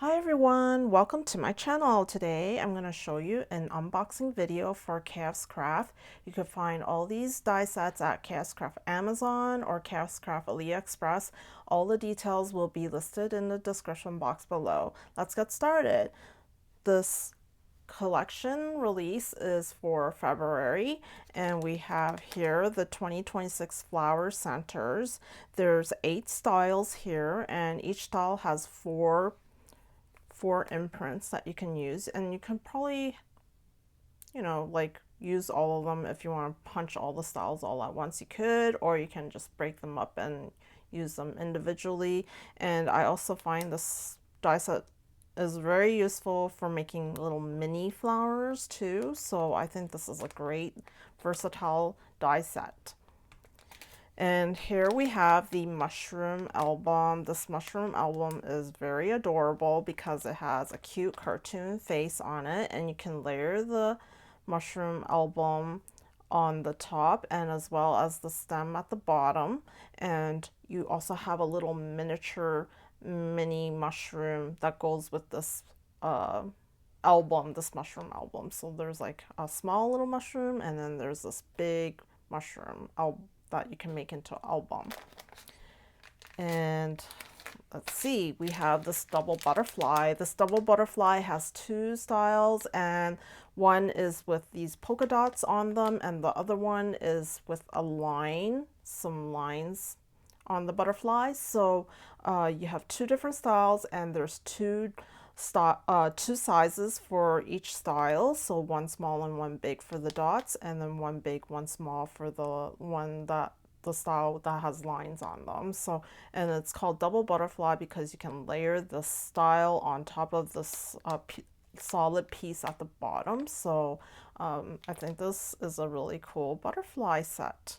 Hi everyone, welcome to my channel. Today I'm going to show you an unboxing video for KSCRAFT. You can find all these die sets at KSCRAFT Amazon or KSCRAFT Aliexpress. All the details will be listed in the description box below. Let's get started. This collection release is for February, and we have here the 2026 flower centers. There's 8 styles here, and each style has four imprints that you can use, and you can probably, like use all of them. If you want to punch all the styles all at once, you could, or you can just break them up and use them individually. And I also find this die set is very useful for making little mini flowers too, so I think this is a great versatile die set. And here we have the mushroom album. This mushroom album is very adorable because it has a cute cartoon face on it, and you can layer the mushroom album on the top and as well as the stem at the bottom. And you also have a little miniature mini mushroom that goes with this album, this mushroom album. So there's like a small little mushroom, and then there's this big mushroom album that you can make into an album. And let's see, we have this double butterfly. This double butterfly has 2 styles, and one is with these polka dots on them, and the other one is with a line, some lines on the butterfly. So you have 2 different styles, and there's two sizes for each style. So one small and one big for the dots, and then one big, one small for the style that has lines on them. So, and it's called double butterfly because you can layer the style on top of this solid piece at the bottom. So I think this is a really cool butterfly set.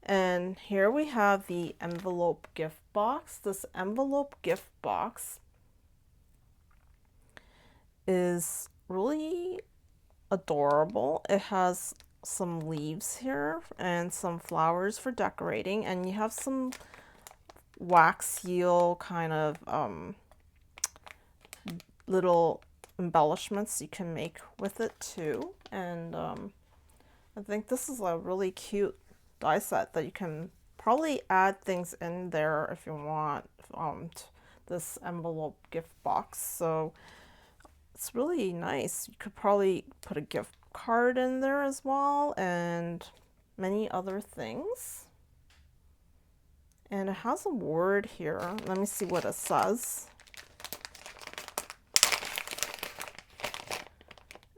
And here we have the envelope gift box. This envelope gift box is really adorable. It has some leaves here and some flowers for decorating, and you have some wax seal kind of little embellishments you can make with it too. And I think this is a really cute die set that you can probably add things in there if you want, this envelope gift box. So it's really nice. You could probably put a gift card in there as well, and many other things. And it has a word here. Let me see what it says.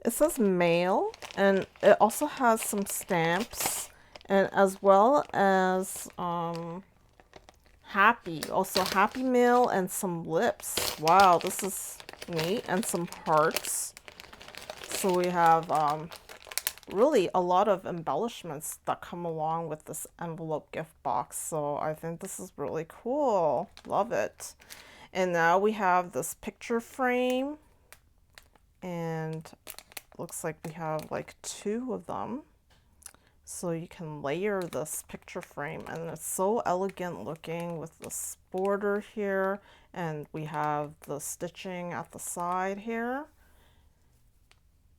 It says mail, and it also has some stamps, and as well as happy mail and some lips. Wow, this is neat. And some hearts. So we have really a lot of embellishments that come along with this envelope gift box. So I think this is really cool. Love it. And now we have this picture frame, and looks like we have like 2 of them. So you can layer this picture frame, and it's so elegant looking with this border here, and we have the stitching at the side here.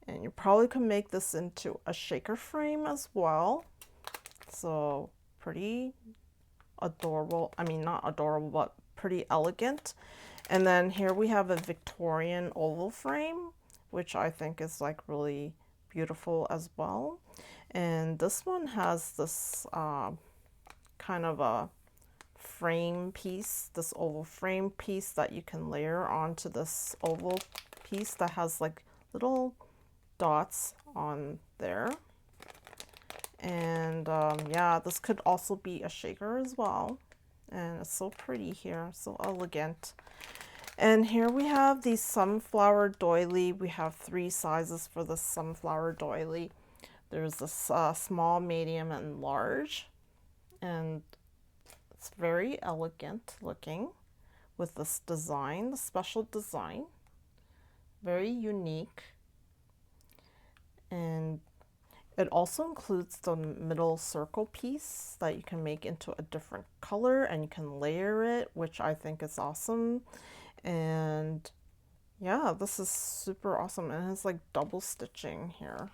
And you probably could make this into a shaker frame as well. So pretty adorable. I mean, not adorable, but pretty elegant. And then here we have a Victorian oval frame, which I think is like really beautiful as well. And this one has this kind of a frame piece, this oval frame piece that you can layer onto this oval piece that has like little dots on there. And yeah, this could also be a shaker as well. And it's so pretty here, so elegant. And here we have the sunflower doily. We have 3 sizes for the sunflower doily. There's this small, medium, and large. And it's very elegant looking with this design, the special design. Very unique. And it also includes the middle circle piece that you can make into a different color, and you can layer it, which I think is awesome. And yeah, this is super awesome. And it's like double stitching here.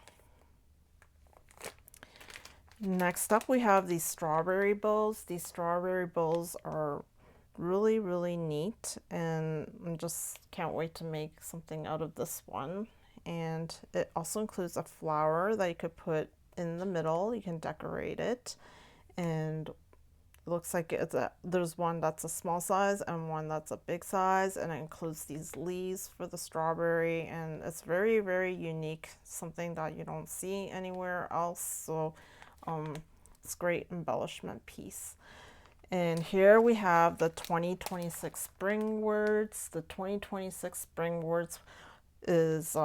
Next up, we have these strawberry bows. These strawberry bows are really, really neat, and I just can't wait to make something out of this one. And it also includes a flower that you could put in the middle. You can decorate it, and it looks like there's one that's a small size and one that's a big size, and it includes these leaves for the strawberry, and it's very, very unique, something that you don't see anywhere else. So it's a great embellishment piece. And here we have the 2026 spring words. The 2026 spring words is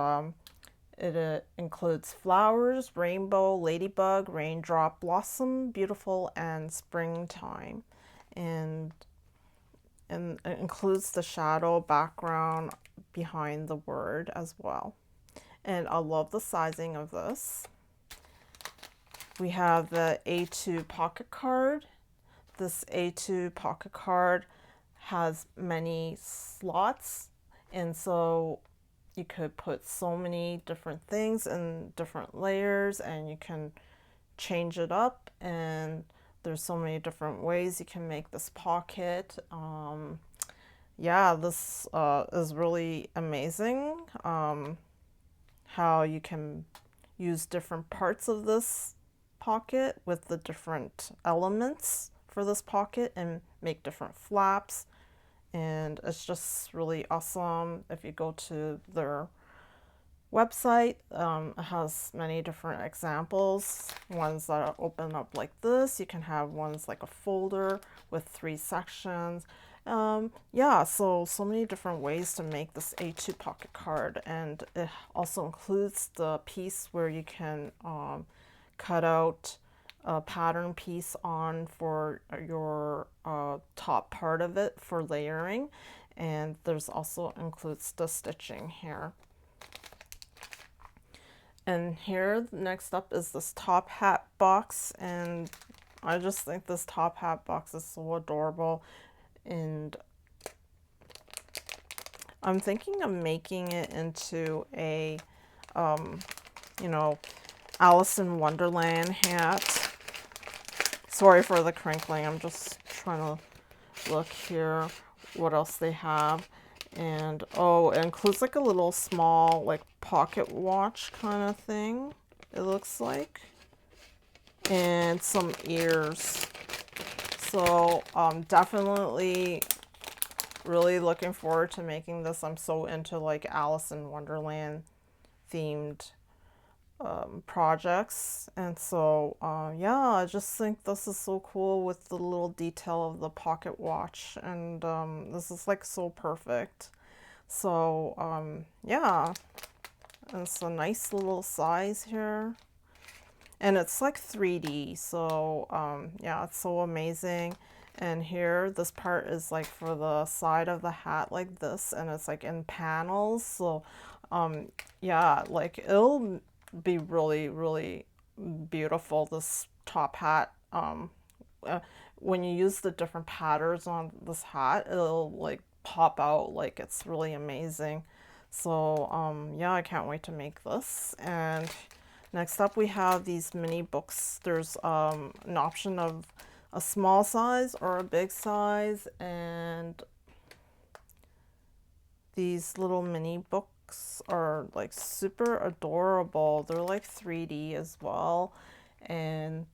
it includes flowers, rainbow, ladybug, raindrop, blossom, beautiful, and springtime. And it includes the shadow background behind the word as well. And I love the sizing of this. We have the A2 pocket card. This A2 pocket card has many slots, and so you could put so many different things in different layers, and you can change it up, and there's so many different ways you can make this pocket. Yeah, this is really amazing, how you can use different parts of this pocket with the different elements for this pocket and make different flaps. And it's just really awesome. If you go to their website, it has many different examples, ones that open up like this. You can have ones like a folder with 3 sections. Yeah, so many different ways to make this A2 pocket card, and it also includes the piece where you can cut out a pattern piece on for your top part of it for layering, and there's also includes the stitching here. And here next up is this top hat box, and I just think this top hat box is so adorable, and I'm thinking of making it into a you know, Alice in Wonderland hat. Sorry for the crinkling, I'm just trying to look here what else they have. And oh, it includes like a little small like pocket watch kind of thing, it looks like, and some ears. So definitely really looking forward to making this. I'm so into like Alice in Wonderland themed projects, and so yeah, I just think this is so cool with the little detail of the pocket watch, and this is like so perfect. So yeah, it's a nice little size here, and it's like 3D, so yeah, it's so amazing. And here this part is like for the side of the hat like this, and it's like in panels, so yeah, like it'll be really, really beautiful, this top hat. When you use the different patterns on this hat, it'll like pop out, like it's really amazing. So yeah, I can't wait to make this. And next up we have these mini books. There's an option of a small size or a big size, and these little mini books are like super adorable. They're like 3D as well, and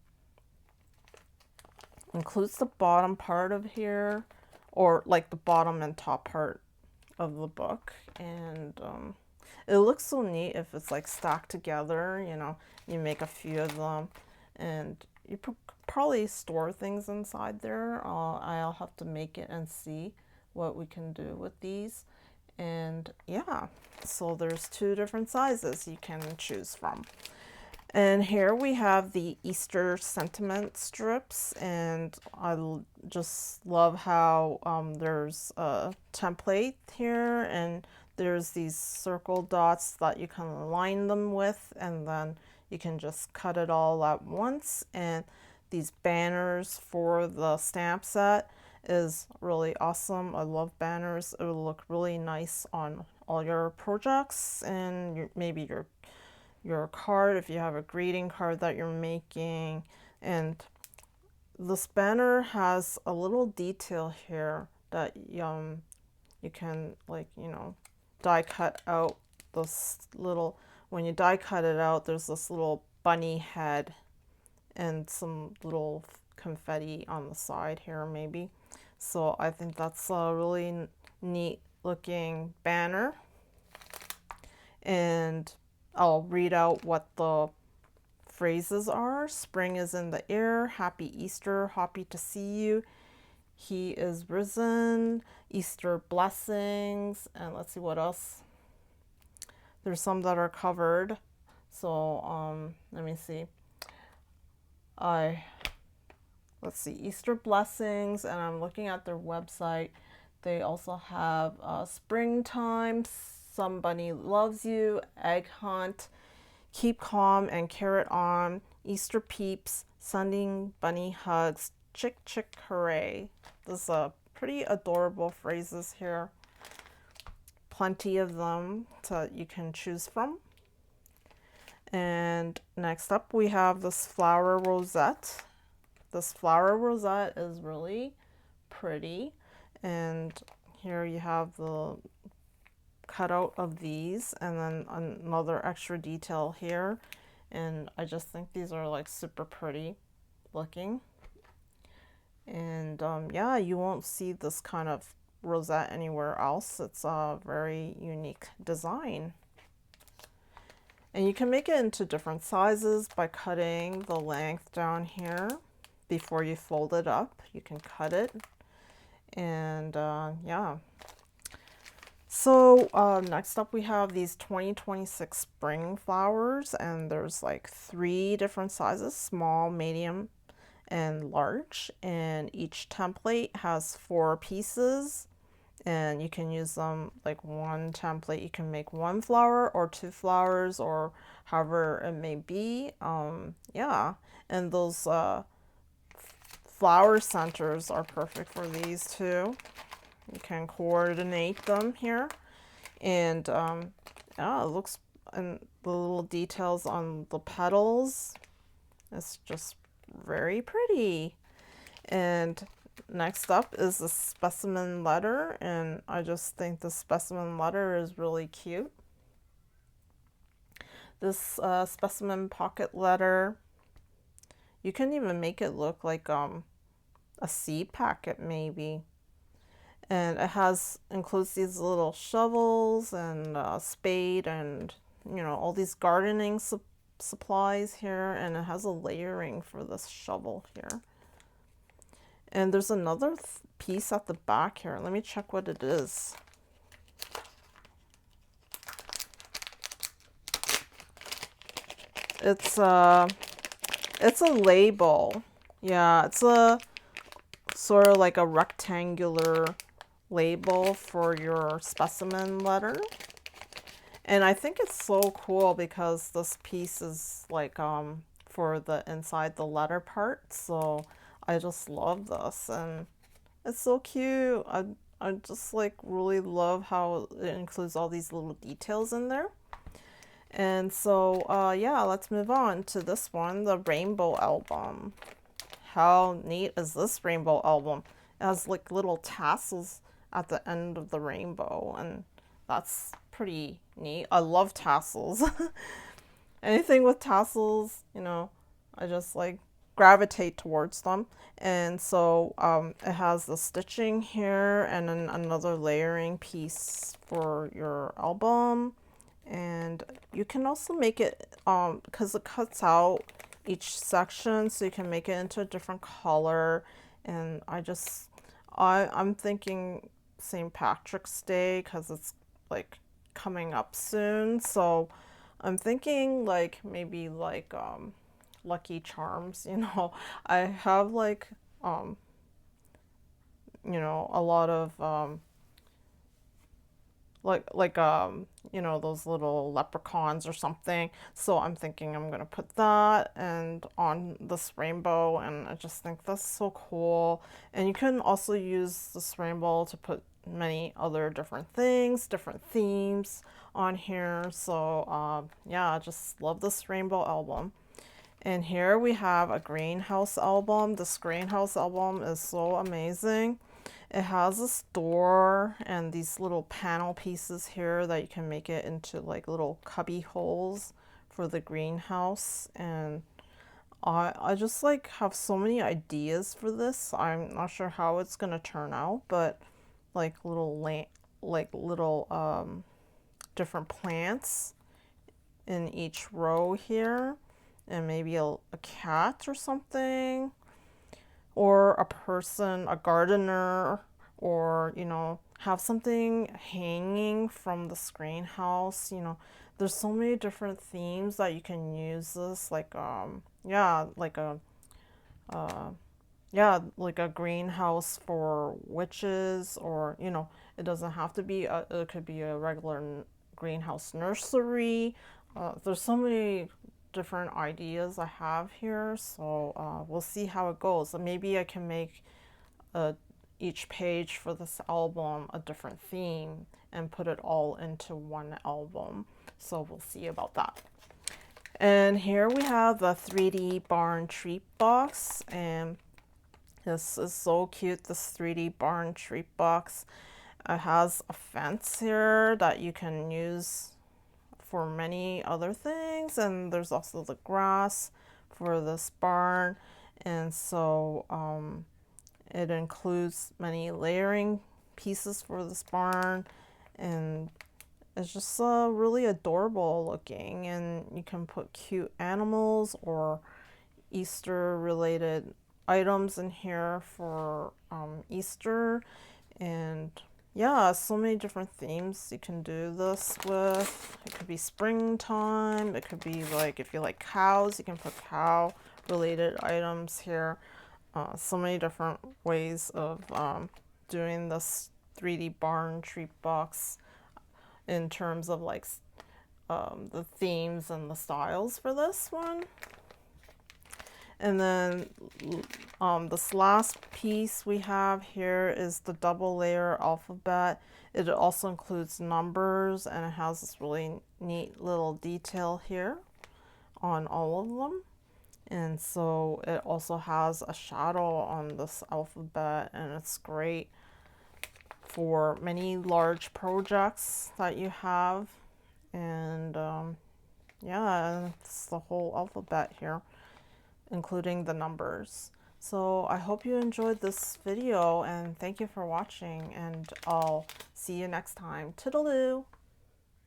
includes the bottom part of here, or like the bottom and top part of the book. And it looks so neat if it's like stacked together, you know, you make a few of them, and you probably store things inside there. I'll have to make it and see what we can do with these. And yeah, so there's 2 different sizes you can choose from. And here we have the Easter sentiment strips, and I just love how there's a template here, and there's these circle dots that you can align them with, and then you can just cut it all at once. And these banners for the stamp set is really awesome. I love banners. It will look really nice on all your projects and maybe your card if you have a greeting card that you're making. And this banner has a little detail here that you can, like, you know, die cut out this little, when you die cut it out, there's this little bunny head and some little confetti on the side here maybe. So I think that's a really neat looking banner. And I'll read out what the phrases are. Spring is in the air. Happy Easter. Happy to see you. He is risen. Easter blessings. And let's see what else. There's some that are covered. So let me see. Let's see, Easter blessings, and I'm looking at their website. They also have springtime, somebody loves you, egg hunt, keep calm and carrot on, Easter peeps, sending bunny hugs, chick chick hooray. There's pretty adorable phrases here. Plenty of them you can choose from. And next up we have this flower rosette. This flower rosette is really pretty. And here you have the cutout of these, and then another extra detail here. And I just think these are like super pretty looking. And yeah, you won't see this kind of rosette anywhere else. It's a very unique design. And you can make it into different sizes by cutting the length down here before you fold it up. You can cut it. And yeah. So next up we have these 2026 spring flowers, and there's like 3 different sizes: small, medium, and large. And each template has 4 pieces. And you can use them like one template. You can make 1 flower or 2 flowers or however it may be. Yeah, and those flower centers are perfect for these too. You can coordinate them here. And yeah, it looks, and the little details on the petals, it's just very pretty. And next up is the specimen letter, and I just think the specimen letter is really cute. This specimen pocket letter, you can even make it look like a seed packet maybe. And it includes these little shovels and a spade and, you know, all these gardening supplies here, and it has a layering for this shovel here. And there's another piece at the back here. Let me check what it is. It's a label. Yeah, it's a sort of like a rectangular label for your specimen letter. And I think it's so cool because this piece is like for the inside the letter part. So I just love this, and it's so cute. I just like really love how it includes all these little details in there. And so yeah, let's move on to this one, the rainbow album. How neat is this rainbow album? It has like little tassels at the end of the rainbow, and that's pretty neat. I love tassels. Anything with tassels, you know, I just like gravitate towards them. And so it has the stitching here, and then another layering piece for your album. And you can also make it because it cuts out each section, so you can make it into a different color. And I'm thinking St. Patrick's Day, because it's like coming up soon, so I'm thinking like maybe like Lucky Charms, you know. I have like you know, a lot of you know, those little leprechauns or something. So I'm thinking I'm gonna put that and on this rainbow, and I just think that's so cool. And you can also use this rainbow to put many other different things, different themes on here. So yeah, I just love this rainbow album. And here we have a greenhouse album. This greenhouse album is so amazing. It has a store and these little panel pieces here that you can make it into like little cubby holes for the greenhouse. And I just like have so many ideas for this. I'm not sure how it's gonna turn out, but like little different plants in each row here, and maybe a cat or something, or a person, a gardener, or you know, have something hanging from the greenhouse. You know, there's so many different themes that you can use this, like yeah, like a yeah, like a greenhouse for witches, or you know, it doesn't have to be it could be a regular greenhouse nursery. There's so many different ideas I have here, so we'll see how it goes. Maybe I can make each page for this album a different theme and put it all into one album. So we'll see about that. And here we have the 3D barn treat box, and this is so cute, this 3D barn treat box. It has a fence here that you can use for many other things, and there's also the grass for this barn. And so it includes many layering pieces for this barn, and it's just really adorable looking, and you can put cute animals or Easter related items in here for Easter. And yeah, so many different themes you can do this with. It could be springtime, it could be like if you like cows, you can put cow related items here. So many different ways of doing this 3D barn treat box in terms of like the themes and the styles for this one. And then this last piece we have here is the double layer alphabet. It also includes numbers, and it has this really neat little detail here on all of them. And so it also has a shadow on this alphabet, and it's great for many large projects that you have. And yeah, it's the whole alphabet here, including the numbers. So I hope you enjoyed this video, and thank you for watching, and I'll see you next time. Toodaloo!